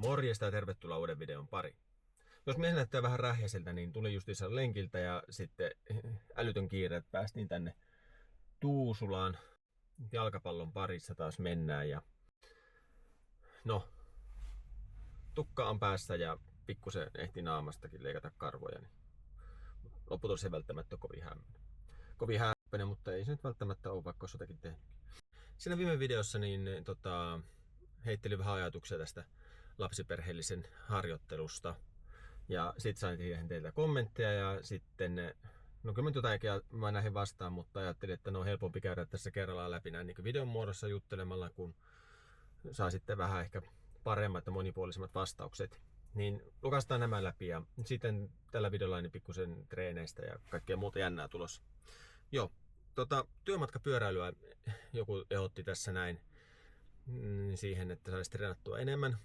Morjesta ja tervetuloa uuden videon pari. Jos mies näyttää vähän rähjäiseltä, niin tuli justiinsa lenkiltä ja sitten älytön kiire, että päästiin tänne Tuusulaan. Jalkapallon parissa taas mennään ja no, tukka on päässä ja pikkusen ehti naamastakin leikata karvoja. Niin lopputulos ei välttämättä kovin häppöinen, mutta ei se nyt välttämättä ole, vaikka olisi jotakin tehnyt. Siinä viime videossa niin heittelin vähän ajatuksia tästä lapsiperheellisen harjoittelusta. Ja sitten sain teiltä kommentteja ja sitten, no kyllä mä jotakin vaan näihin vastaan, mutta ajattelin, että no on helpompi käydä tässä kerrallaan läpi näin niin videon muodossa juttelemalla, kun saa sitten vähän ehkä paremmat ja monipuolisemmat vastaukset. Niin lukastaan nämä läpi ja sitten tällä videolla niin pikkusen treeneistä ja kaikkea muuta jännää tulossa. Joo, työmatkapyöräilyä joku ehdotti tässä näin siihen, että saisi treenattua enemmän.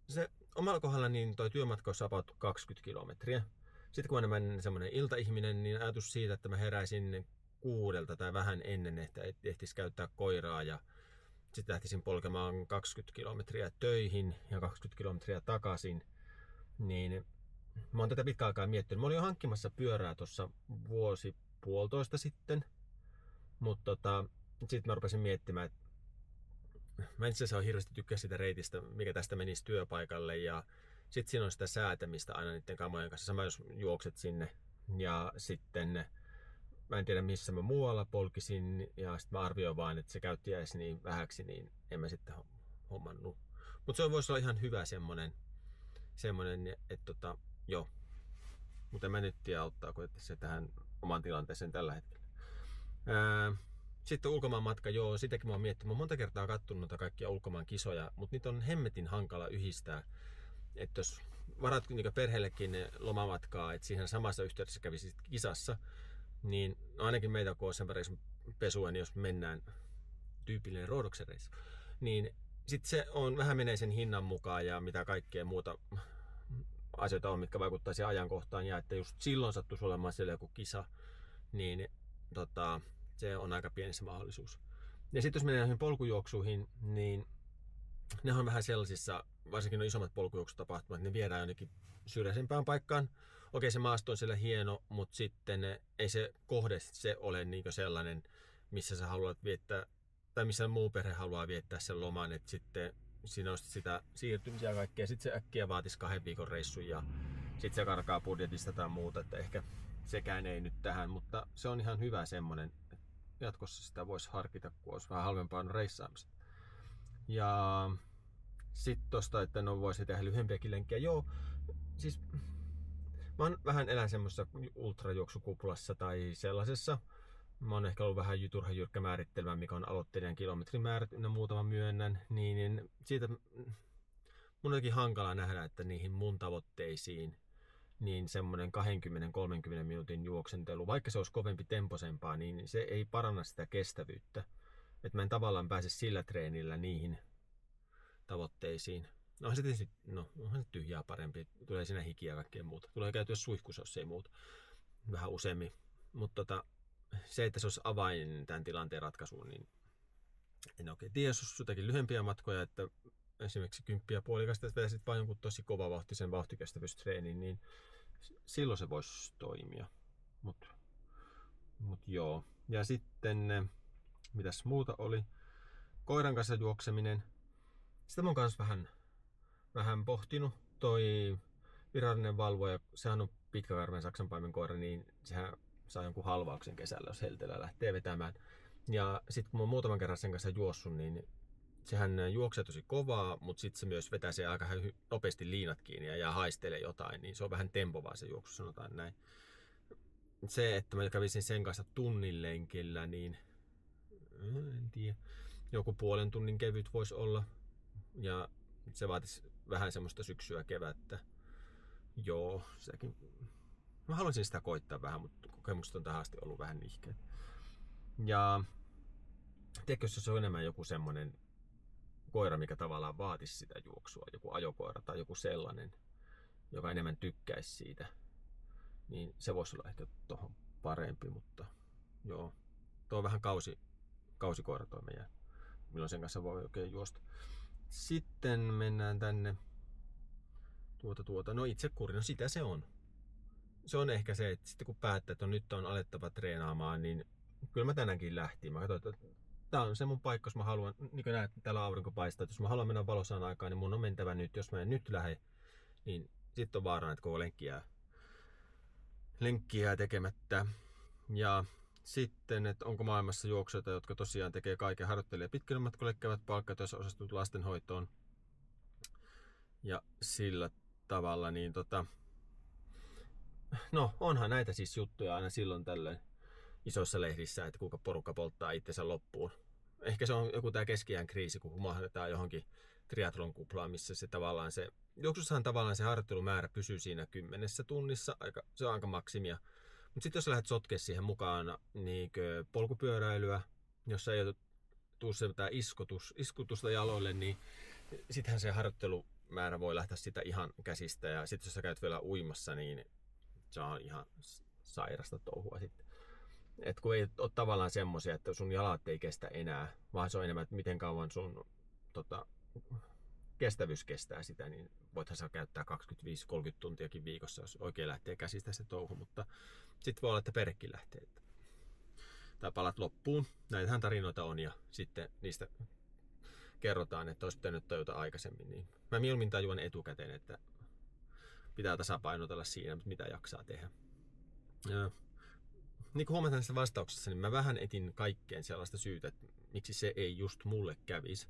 Se omalla kohdalla niin toi työmatka olisi about 20 kilometriä. Sitten kun mä olen semmoinen iltaihminen, niin ajatus siitä, että mä heräisin 6 tai vähän ennen, että ehtisi käyttää koiraa ja sitten lähtisin polkemaan 20 kilometriä töihin ja 20 kilometriä takaisin, niin mä oon tätä pitkään aikaa miettinyt. Mä olin jo hankkimassa pyörää tuossa vuosi puolitoista sitten, mutta sitten mä rupesin miettimään, että mä itse asiassa hirveästi tykkää sitä reitistä, mikä tästä menisi työpaikalle ja sitten siinä on sitä säätämistä aina niiden kamojen kanssa. Sama jos juokset sinne ja sitten mä en tiedä missä mä muualla polkisin ja sitten mä arvioin vaan, että se käytti jäisi niin vähäksi, niin en mä sitten hommannut. Mutta se voisi olla ihan hyvä semmonen että joo. Mutta en mä nyt tiedä auttaako se tähän omaan tilanteeseen tällä hetkellä. Sitten ulkomaan matka, joo, sitäkin mä oon miettinyt. Mä oon monta kertaa kattonut noita kaikkia ulkomaan kisoja, mutta niitä on hemmetin hankala yhdistää. Että jos varat niin perheellekin lomamatkaa, että siihen samassa yhteydessä kävisi kisassa, niin ainakin meitä kun on sen verran pesua, niin jos mennään tyypillinen roodoksen reissu, niin sitten se on vähän menee sen hinnan mukaan ja mitä kaikkea muuta asioita on, mitkä vaikuttaa siihen ajankohtaan ja että just silloin sattuisi olemaan siellä joku kisa, niin se on aika pieni se mahdollisuus. Ja sitten jos mennään näihin polkujuoksuihin, niin ne on vähän sellaisissa, varsinkin nuo isommat polkujuoksutapahtumat, ne viedään jonnekin syrjäisempään paikkaan. Okei, se maasto on siellä hieno, mutta sitten ei se kohde se ole niin sellainen, missä sä haluat viettää, tai missä muu perhe haluaa viettää sen loman, että sitten siinä on sitä siirtymisiä ja kaikkea. Sitten se äkkiä vaatisi 2 viikon reissun ja sitten se karkaa budjetista tai muuta, että ehkä sekään ei nyt tähän, mutta se on ihan hyvä semmonen. Jatkossa sitä voisi harkita, kun olisi vähän halvempaa reissaamista. Ja sitten tosta, että no voisi tehdä lyhyempiäkin lenkkejä. Joo, siis mä vähän elän semmoisessa ultrajuoksukuplassa tai sellaisessa. Mä oon ehkä ollut vähän turhan jyrkkä määrittelemään, mikä on aloittelijan kilometrimäärät ynnä muutama myönnän. Niin siitä mun on jotenkin hankala nähdä, että niihin mun tavoitteisiin niin semmoinen 20-30 minuutin juoksentelu, vaikka se olisi kovempi temposempaa, niin se ei paranna sitä kestävyyttä. Että mä en tavallaan pääse sillä treenillä niihin tavoitteisiin. Onhan se tietysti, onhan se tyhjää parempi. Tulee siinä hikiä ja kaikkea muuta. Tulee käytyä suihkussa, jos ei muuta. Vähän useammin. Mutta se, että se olisi avain tämän tilanteen ratkaisuun, niin en oikein tiedä, jos olisi jotakin lyhyempiä matkoja, että esimerkiksi 10,5 vetäisit vain jonkun tosi kovavauhtisen vauhtikestävyystreenin, niin silloin se voisi toimia. Mut joo. Ja sitten, mitäs muuta oli? Koiran kanssa juokseminen. Sitä mä oon kanssa vähän pohtinut. Toi virallinen valvoja, sehän on pitkäkarvainen saksanpaimen koira, niin sehän saa jonkun halvauksen kesällä, jos helteellä lähtee vetämään. Ja sitten kun mä oon muutaman kerran sen kanssa juossut, niin sehän juoksee tosi kovaa, mutta sitten se myös vetää se aika nopeasti liinat kiinni ja haistelee jotain, niin se on vähän tempovaa se juoksu, sanotaan näin. Se, että mä kävisin sen kanssa tunnin lenkillä, niin en tiedä, joku puolen tunnin kevyt voisi olla. Ja se vaatisi vähän semmoista syksyä, kevättä. Joo, sekin. Mä haluaisin sitä koittaa vähän, mutta kokemukset on tähän asti ollut vähän nihkeet. Ja tiedätkö, jos se on enemmän joku semmonen koira, mikä tavallaan vaatisi sitä juoksua, joku ajokoira tai joku sellainen, joka enemmän tykkäisi siitä, niin se voisi olla ehkä tohon parempi, mutta joo, tuo on vähän kausikoira tuo meidän, milloin sen kanssa voi oikein juosta. Sitten mennään tänne No itsekuri, no sitä se on. Se on ehkä se, että sitten kun päättää, että nyt on alettava treenaamaan, niin kyllä mä tänäänkin lähtiin. Mä katsoin, että tää on se mun paikka, jos mä haluan, niin kuin näet, täällä aurinko paistaa, että jos mä haluan mennä valosaan aikaan, niin mun on mentävä nyt. Jos mä en nyt lähde, niin sitten on vaarana, että koko lenkki jää tekemättä. Ja sitten, että onko maailmassa juoksijoita, jotka tosiaan tekee kaiken, harjoittelee pitkille matkoille, käyvät palkkatyössä, osastut lastenhoitoon. Ja sillä tavalla, niin no onhan näitä siis juttuja aina silloin tällöin isoissa lehdissä, että kuinka porukka polttaa itsensä loppuun. Ehkä se on joku tää keski-iän kriisi, kun huomahdetaan johonkin triathlon kuplaan, missä se tavallaan juoksussahan tavallaan se harjoittelumäärä pysyy siinä 10 tunnissa, se on aika maksimia. Mutta sitten jos lähdet sotkea siihen mukaan niin polkupyöräilyä, jossa ei tule se iskutusta jaloille, niin sittenhän se harjoittelumäärä voi lähteä sitä ihan käsistä. Ja sitten jos sä käyt vielä uimassa, niin se on ihan sairasta touhua sitten. Et kun ei ole tavallaan semmoisia, että sun jalat ei kestä enää, vaan se on enemmän, että miten kauan sun kestävyys kestää sitä, niin voithan sä käyttää 25-30 tuntiakin viikossa, jos oikein lähtee käsistä se touhu, mutta sitten voi olla, että perhekin lähtee. Tai palat loppuun. Näitähän tarinoita on ja sitten niistä kerrotaan, että olisi pitänyt tajuta aikaisemmin. Niin mä mieluummin tajuan etukäteen, että pitää tasapainotella siinä, mitä jaksaa tehdä. Ja, niin kuin huomataan tässä vastauksessa, niin mä vähän etin kaikkeen sellaista syytä, että miksi se ei just mulle kävisi.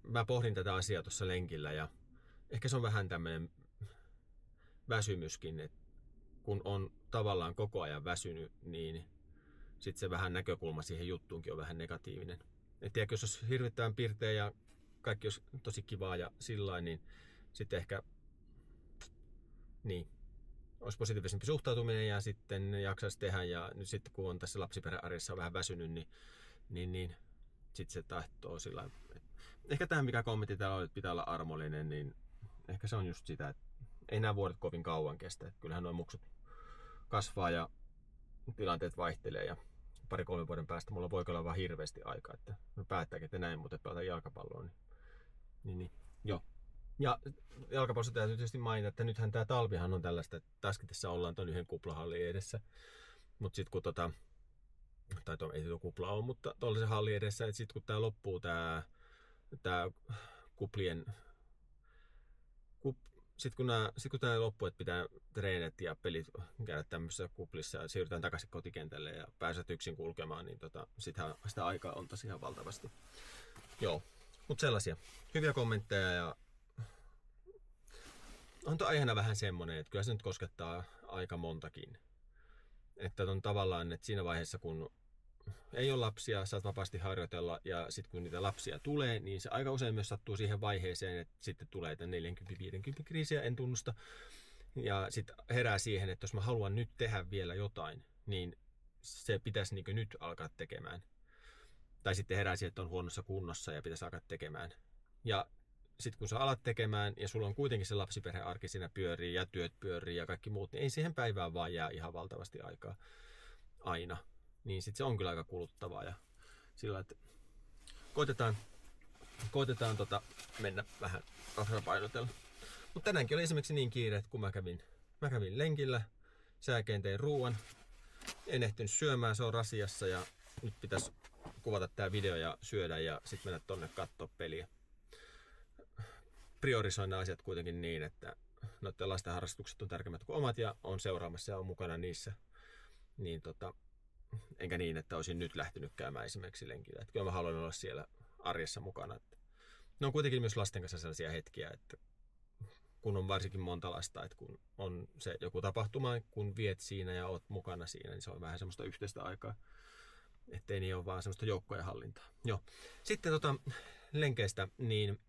Mä pohdin tätä asiaa tuossa lenkillä ja ehkä se on vähän tämmöinen väsymyskin, että kun on tavallaan koko ajan väsynyt, niin sitten se vähän näkökulma siihen juttuunkin on vähän negatiivinen. Et tiedätkö, jos olisi hirvittävän pirteä ja kaikki olisi tosi kivaa ja sillain, niin sitten ehkä niin, olisi positiivisempi suhtautuminen ja sitten jaksaisi tehdä. Ja nyt sitten kun on tässä lapsiperhearjessa vähän väsynyt, niin sitten se tahtoo sillä lailla. Ehkä tähän mikä kommentti täällä oli, että pitää olla armollinen, niin ehkä se on just sitä, että ei nämä vuodet kovin kauan kestä. Että kyllähän nuo muksut kasvaa ja tilanteet vaihtelee ja 2-3 vuoden päästä mulla voi olla vaan hirveästi aikaa, että mä päättääkin, että näin muuten pelataan jalkapalloa. Niin. Joo. Ja jalkapallossa täytyy tietysti mainita, että nythän tää talvihan on tällaista, että taaskin tässä ollaan ton yhden kuplahallin edessä. Mutta sitten kun ei tuo kupla ole, mutta tuollaisen hallin edessä, että sitten kun tää loppuu tää kuplien sitten kun tämä loppuu, että pitää treenit ja pelit käydä tämmöisessä kuplissa ja siirrytään takaisin kotikentälle ja pääset yksin kulkemaan, niin sittenhän sitä aikaa on tosi ihan valtavasti. Joo, mutta sellaisia hyviä kommentteja ja on tuo aiheena vähän semmonen, että kyllä se nyt koskettaa aika montakin. Että on tavallaan, että siinä vaiheessa kun ei ole lapsia, saat vapaasti harjoitella ja sitten kun niitä lapsia tulee, niin se aika usein myös sattuu siihen vaiheeseen, että sitten tulee 40-50 kriisiä, en tunnusta. Ja sitten herää siihen, että jos mä haluan nyt tehdä vielä jotain, niin se pitäisi niin nyt alkaa tekemään. Tai sitten herää siihen, että on huonossa kunnossa ja pitäisi alkaa tekemään. Ja sitten kun sä alat tekemään ja sulla on kuitenkin se lapsiperhearki siinä pyörii ja työt pyörii ja kaikki muut, niin ei siihen päivään vaan jää ihan valtavasti aikaa aina. Niin sitten se on kyllä aika kuluttavaa ja sillä että koitetaan mennä vähän tasapainotella. Mutta tänäänkin oli esimerkiksi niin kiire, että kun mä kävin lenkillä, sen jälkeen tein ruuan, en ehtinyt syömään, se on rasiassa ja nyt pitäisi kuvata tää video ja syödä ja sitten mennä tonne kattoo peliä. Priorisoin nämä asiat kuitenkin niin, että noiden lasten harrastukset on tärkeimmät kuin omat ja on seuraamassa ja on mukana niissä. Niin enkä niin, että olisin nyt lähtenyt käymään esimerkiksi lenkillä. Että kyllä mä haluan olla siellä arjessa mukana. Ne on kuitenkin myös lasten kanssa sellaisia hetkiä, että kun on varsinkin monta lasta, että kun on se joku tapahtuma, kun viet siinä ja oot mukana siinä, niin se on vähän semmoista yhteistä aikaa. Ettei niin ole vaan semmoista joukkojen hallintaa. Joo. Sitten lenkeistä, niin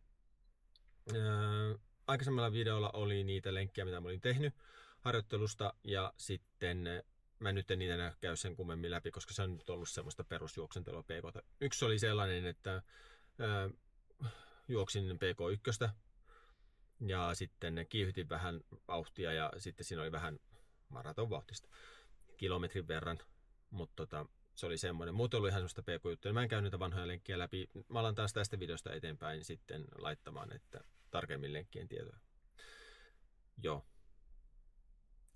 aikaisemmalla videolla oli niitä lenkkejä, mitä mä olin tehnyt harjoittelusta ja sitten mä nyt en niitä enää käy sen kummemmin läpi, koska se on nyt ollut semmoista perusjuoksentelua PK. Yksi oli sellainen, että juoksin PK1 ja sitten kiihytin vähän vauhtia ja sitten siinä oli vähän maratonvauhtista kilometrin verran, mutta se oli semmoinen. Muuten oli ihan semmoista PK-juttuja. Mä en käy niitä vanhoja lenkkiä läpi. Mä alan taas tästä videosta eteenpäin sitten laittamaan että tarkemmin lenkkien tietoja. Joo.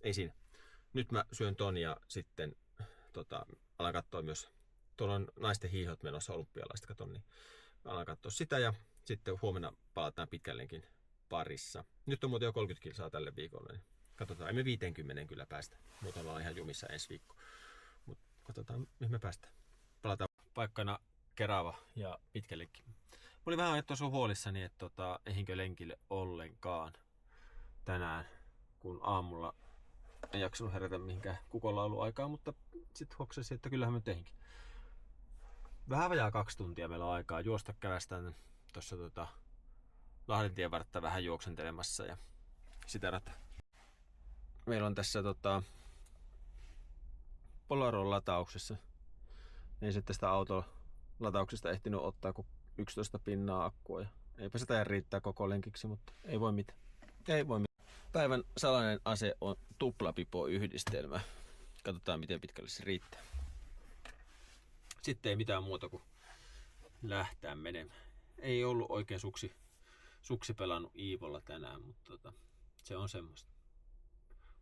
Ei siinä. Nyt mä syön ton ja sitten alan katsoa myös, tuolla on naisten hiihot menossa olympialaista, katon, niin alan katsoa sitä ja sitten huomenna palataan pitkällenkin parissa. Nyt on muuten jo 30 kilsaa tälle viikolle, niin katsotaan, emme 50 kyllä päästä, mutta ollaan ihan jumissa ensi viikko. Mutta katsotaan, mihin me päästään. Palataan paikkana Kerava ja Pitkällekin. Mä olin vähän ajattelua huolissani, että eihinkö lenkille ollenkaan tänään, kun aamulla en jaksanut herätä mihinkään kukonlauluaikaan, mutta sitten hoksasin, että kyllähän mä teinkin. Vähän vajaa 2 tuntia meillä on aikaa juosta, kävästään tuossa Lahdentien vartta vähän juoksentelemassa ja sitä rata. Meillä on tässä Polaron latauksessa. Ei se tästä auton latauksesta ehtinyt ottaa kuin 11 pinnaa akkua. Ja eipä sitä riittää koko lenkiksi, mutta ei voi mitään. Ei voi mitään. Päivän salainen ase on tuplapipo-yhdistelmä. Katsotaan miten pitkälle se riittää. Sitten ei mitään muuta kuin lähtää menemään. Ei ollut oikein suksi pelannut Iivolla tänään, mutta se on semmoista.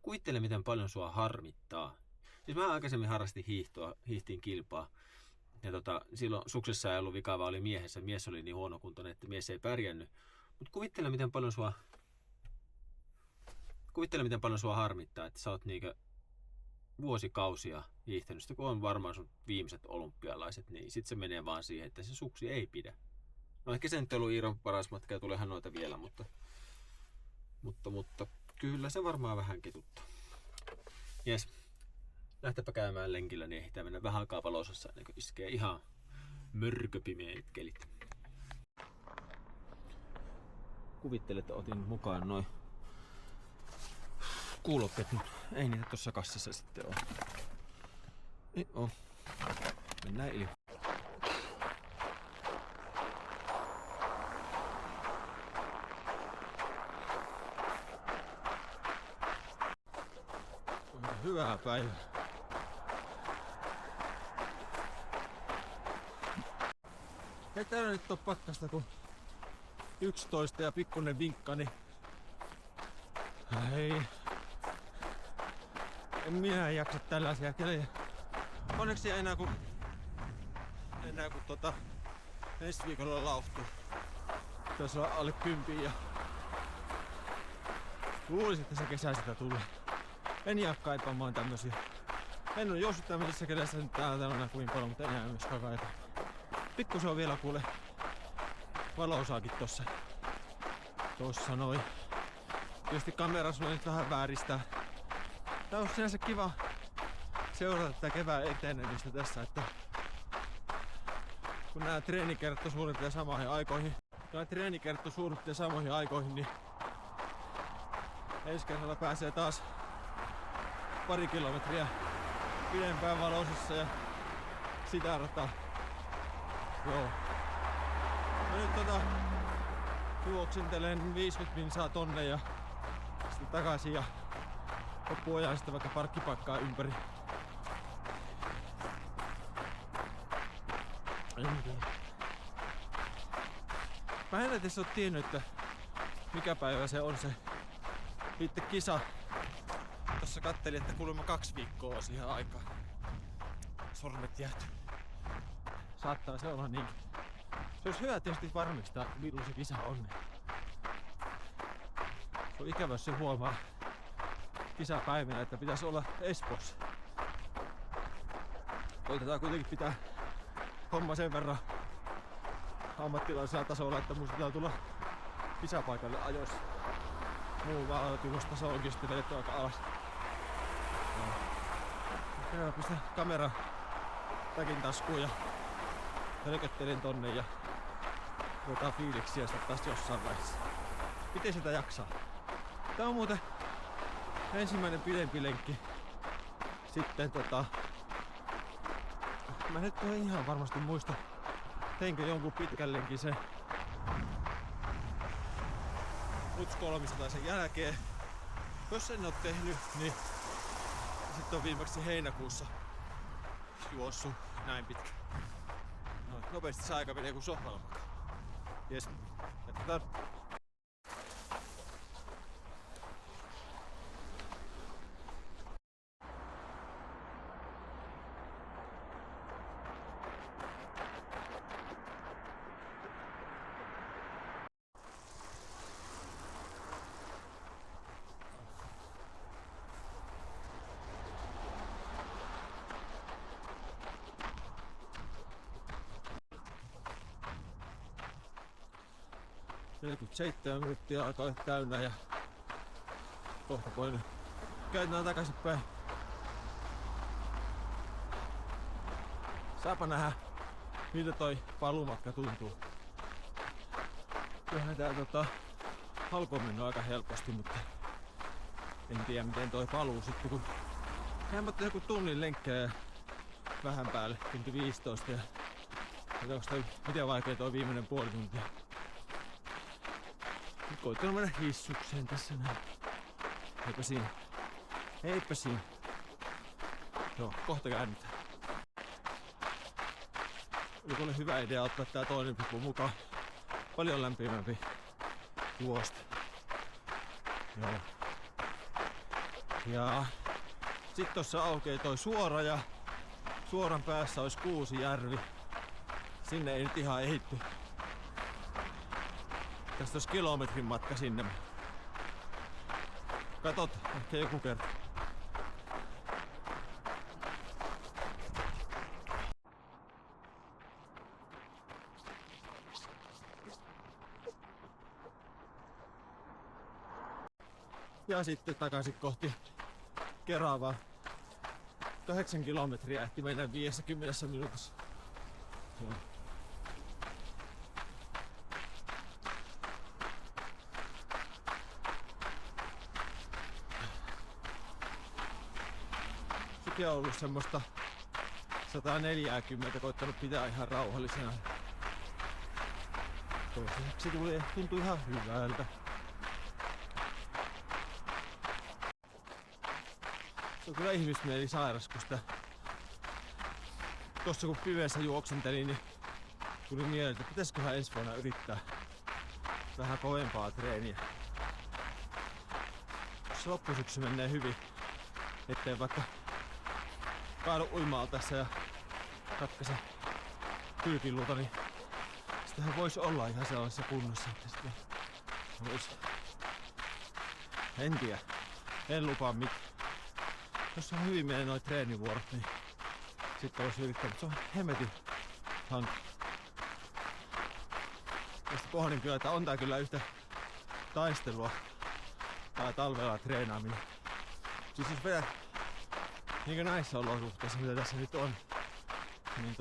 Kuvittele miten paljon sua harmittaa. Siis mä aikaisemmin harrastin hiihtiin kilpaa. Ja silloin suksessa ei ollut vikaa, vaan oli miehessä. Mies oli niin huonokuntoinen, että mies ei pärjännyt. Mutta kuvittele miten paljon sua harmittaa, että sä oot niinkö vuosikausia hiihtänyt. Sitten kun on varmaan sun viimeiset olympialaiset, niin sit se menee vaan siihen, että se suksi ei pidä. No ehkä se nyt on ollut Iiron paras matka ja tuleehan noita vielä, mutta kyllä se varmaan vähän ketuttaa. Jes, lähtepä käymään lenkillä, niin ehditään mennä vähän aikaa valoisassa ennen kuin iskee ihan mörköpimeät kelit. Kuvittele, että otin mukaan noin kuulokkeet, mutta ei niitä tuossa kassissa sitten ole. Ei oo. Mennään ilmi. Hyvää päivää. Ei täällä nyt oo pakkasta kuin 11 ja pikkunen vinkka, niin ei. En minä jaksa tällaisia kelejä. Onneksi enää kun ensi viikolla lauhtuu. Pitäisi olla alle 10 ja luulisin, että se kesä sitä tulee. En jää kaipaamaan tämmösiä. En ole juossut tämmöisessä keleissä nyt täällä kuin paljon, mutta enää myöskään kaipaa. Pikkusen on vielä kuule valoosaakin tossa noin. Tietysti kamerassa on nyt vähän vääristää. Tää on sinänsä kiva seurata tätä kevään etenemistä tässä, että kun nää treenikerrat suunnittelee samoihin aikoihin, niin ensi kerralla pääsee taas pari kilometriä pidempään valoisessa ja sitä rataa. Joo. No nyt juoksentelen 50 minsaa tonne ja sitten takaisin ja loppuajan sitten vaikka parkkipaikkaa ympäri. Mä en edes oo tiennyt, että mikä päivä se on se itse kisa. Tossa kattelin, että kuulemma 2 viikkoa on siihen aikaan. Sormet jääty. Saattaa se olla niinkin. Se olisi hyvä tietysti varmistaa, milloin se kisa on. Se on ikävä, jos se huomaa kisapäivänä, että pitäisi olla Espoossa. Koitetaan kuitenkin pitää homma sen verran ammattilaisella tasolla, että muistetaan tulla kisapaikalle ajoissa. Muu vaatimustaso onkin sitten vedetty aika alas. Ja pistän kamera täkin taskuun ja hölköttelin tonne ja otetaan fiiliksiä sitä taas jossain vaiheessa. Miten sitä jaksaa? Tää on muuten ensimmäinen pidempi lenkki. Sitten mä nyt en ihan varmasti muista, teinkö jonkun pitkän lenkin se Uts 300 sen jälkeen. Jos en oo tehnyt, niin sitten on viimeksi heinäkuussa juossut näin pitkä. No, nopeasti se aika menee kuin sohvalla makaa. Jes, jatketaan. 47 minuuttia alkaa olla täynnä ja kohta voin käydään takaisinpäin. Saapa nähdä, miltä toi paluumatka tuntuu. Kyllähän tää alkoi mennä aika helposti, mutta en tiedä miten toi paluu sitten, kun hämmätti joku tunnin lenkkejä vähän päälle, tunti 15 ja onko toi miten vaikea toi viimeinen puoli tuntia. Nyt koittanut mennä hissukseen tässä näin. Eipä siinä. Eipä siinä. Joo, kohta käännetään. Oliko ole hyvä idea ottaa tää toinen pipu mukaan? Paljon lämpimämpi juosta. Joo. Ja sit tossa aukeaa toi suora ja suoran päässä olisi Kuusijärvi. Sinne ei nyt ihan ehitty. Tästä olisi kilometrin matka sinne. Katot, ehkä joku kerta. Ja sitten takaisin kohti Keravaa. 8 kilometriä ehti mennä 50 minuutissa. Joo. Sekin on ollut semmoista 140, koittanut pitää ihan rauhallisena. Toiseksi tuntui ihan hyvältä. Se on kyllä ihmismieli sairas, kun sitä tossa kun pimeässä juoksentelin, niin tuli mieleen, että pitäisiköhän ensi vuonna yrittää vähän kovempaa treeniä. Jos loppusyksy menee hyvin, ettei vaikka kaadu uimaalla tässä ja katkaise kylkiluuta, niin sitähän voisi olla ihan sellaisessa kunnossa, että sitten olisi... En tiedä, en lupaa mitään. Jos on hyvin menee noi treenivuorot, niin sitten olisi yrittää, mutta se on hemmetin hankala. Ja sitten pohdin kyllä, että on tää kyllä yhtä taistelua tää talvella treenaaminen. Siis jos vedät niin kuin näissä olosuhteissa, mitä tässä nyt on, niin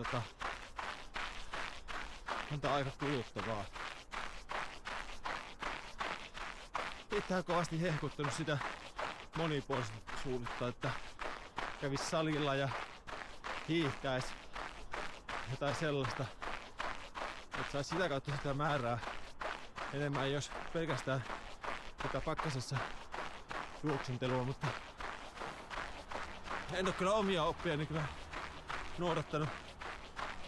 on tää aika kuluttavaa. Itse on kovasti hehkuttanut sitä monipuolisuutta, että kävis salilla ja hiihtäis jotain sellaista, että sais sitä kautta sitä määrää enemmän, jos pelkästään tätä pakkasessa juoksentelua, mutta en oo kyllä omia oppiani kyllä noudattanut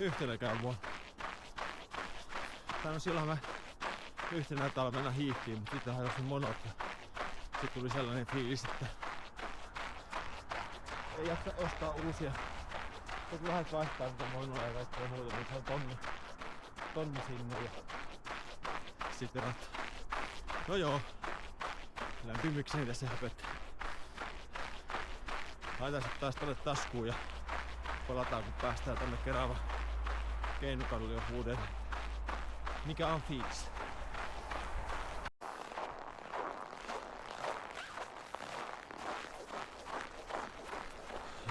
yhtenäkään vuonna. Tai no silloin mä yhtenä talvena hiihtiin, mutta sitten hajosin monot ja sitten tuli sellainen fiilis, että ei jaksa ostaa uusia. Kun lähdet vaihtaa niitä monoja ja kaikkea muuta, niin se on tonni sinne ja sitten rattaa. No joo, lämpimikseni tässä höpöttää. Laitan sit taas tonne taskuun ja palataan kun päästään tonne Kerava Keinukallion. Mikä on fiilis?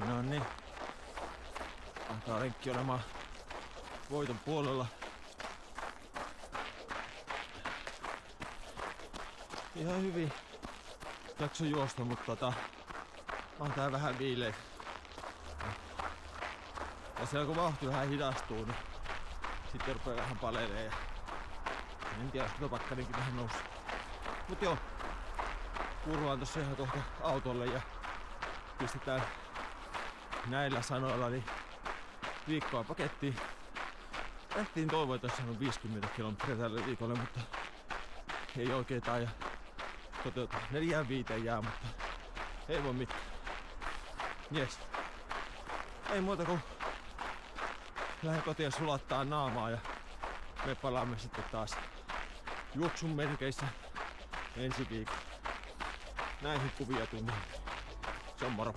No niin. Alkaa lenkki olemaan voiton puolella. Ihan hyvin jakso juosta, mutta on tää vähän viileä. Ja siellä kun vauhti vähän hidastuu, niin sitten rupeaa vähän palelee ja en tiedä, jos pakkarinkin vähän nousi. Mut joo, kurvaan tossa ihan kohta autolle ja pistetään näillä sanoilla niin viikkoa pakettiin. Ehtiin toivoa, että olisi 50 kilometriä tälle viikolle, mutta ei oikein taida toteutua. 4-5 jää, mutta ei voi mitään. Jes. Ei muuta kuin lähden kotiin sulattaa naamaa ja me palaamme sitten taas juoksun merkeissä ensi viikolla. Näihin kuvia tunnin. Se on moro.